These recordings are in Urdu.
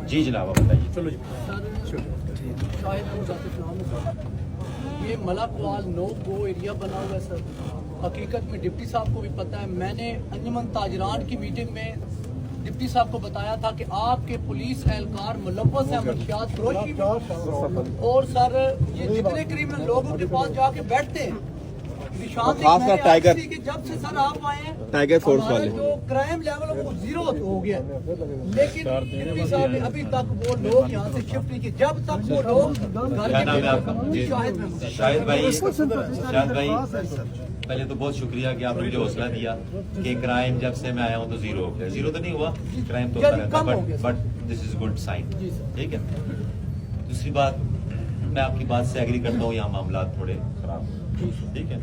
جی جناب بتائیے. چلو جی. سر شاہد یہ ملک وال نو گو ایریا بنا ہوا ہے سر. حقیقت میں ڈپٹی صاحب کو بھی پتا ہے. میں نے انجمن تاجران کی میٹنگ میں ڈپٹی صاحب کو بتایا تھا کہ آپ کے پولیس اہلکار ملوث ہیں منشیات فروشی میں. اور سر یہ جتنے کریمنل لوگوں کے پاس جا کے بیٹھتے ہیں خاص کر ٹائیگر کہ جب سے سر آپ آئے ہیں ٹائیگر فورس ہمارا والے جو کرائم لیول ہے وہ زیرو ہو گیا ہے. لیکن ڈپٹی صاحب نے ابھی تک وہ لوگ یہاں سے شفٹ نہیں کیے. جب تک وہ لوگ کیا نام ہے آپ کا؟ شاہد بھائی. شاہد بھائی پہلے تو بہت شکریہ کہ آپ نے مجھے حوصلہ دیا کہ کرائم جب سے میں آیا ہوں تو زیرو ہو گیا. زیرو تو نہیں ہوا, کرائم تو ہوتا رہتا, but this is good sign. ٹھیک ہے. دوسری بات, میں آپ کی بات سے ایگری کرتا ہوں, یہاں معاملات تھوڑے خراب ہیں. ٹھیک ہے.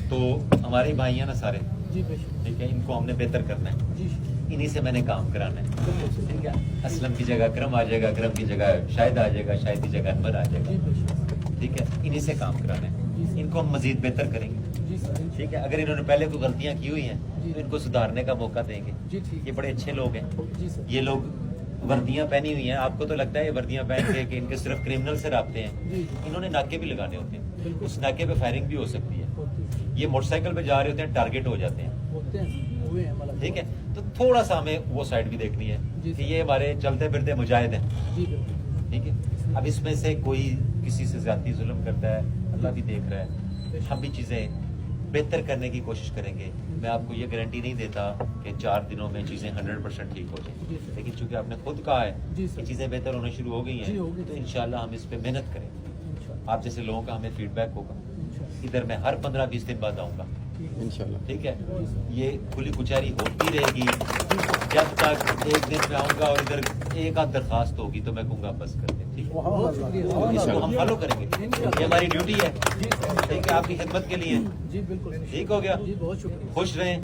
تو ہمارے بھائی ہیں نا سارے, ٹھیک ہے, ان کو ہم نے بہتر کرنا ہے. انہی سے میں نے کام کرانا ہے. ٹھیک ہے. اسلم کی جگہ اکرم آ جائے گا, اکرم کی جگہ شاہد آ جائے گا, شاہد کی جگہ انور آ جائے گا. ٹھیک ہے. انہی سے کام کرانا ہے. ان کو ہم مزید بہتر کریں گے. ٹھیک ہے. اگر انہوں نے پہلے کوئی غلطیاں کی ہوئی ہیں تو ان کو سدھارنے کا موقع دیں گے. یہ بڑے اچھے لوگ ہیں. یہ لوگ وردیاں پہنی ہوئی ہیں, آپ کو تو لگتا ہے یہ وردیاں پہن کے کہ ان کے صرف کرمنل سے رابطے ہیں. انہوں نے ناکے بھی لگانے ہوتے ہیں. اس ناکے پہ فائرنگ بھی ہو سکتی ہے. یہ موٹر سائیکل پہ جا رہے ہوتے ہیں, ٹارگیٹ ہو جاتے ہیں. ٹھیک ہے. تو تھوڑا سا ہمیں وہ سائڈ بھی دیکھنی ہے کہ یہ ہمارے چلتے پھرتے مجاہد ہیں. ٹھیک ہے. اب اس میں سے کوئی کسی سے زیادتی ظلم کرتا ہے, اللہ بھی دیکھ رہا ہے. ہم بھی چیزیں بہتر کرنے کی کوشش کریں گے. میں آپ کو یہ گارنٹی نہیں دیتا کہ 4 دنوں میں چیزیں 100% ٹھیک ہو جائیں, لیکن چونکہ آپ نے خود کہا ہے کہ چیزیں بہتر ہونا شروع ہو گئی ہیں, تو انشاءاللہ ہم اس پہ محنت کریں گے. آپ جیسے لوگوں کا ہمیں فیڈ بیک ہوگا. ادھر میں ہر 15-20 دن بعد آؤں گا انشاءاللہ. ٹھیک ہے. یہ کھلی کچہری ہوتی رہے گی جب تک ایک دن میں آؤں گا اور ادھر ایک آدھ درخواست ہوگی تو میں کہوں گا بس کر دیں. ٹھیک ہے. اس کو ہم فالو کریں گے. یہ ہماری ڈیوٹی ہے. ٹھیک ہے. آپ کی خدمت کے لیے. ٹھیک ہو گیا. خوش رہیں.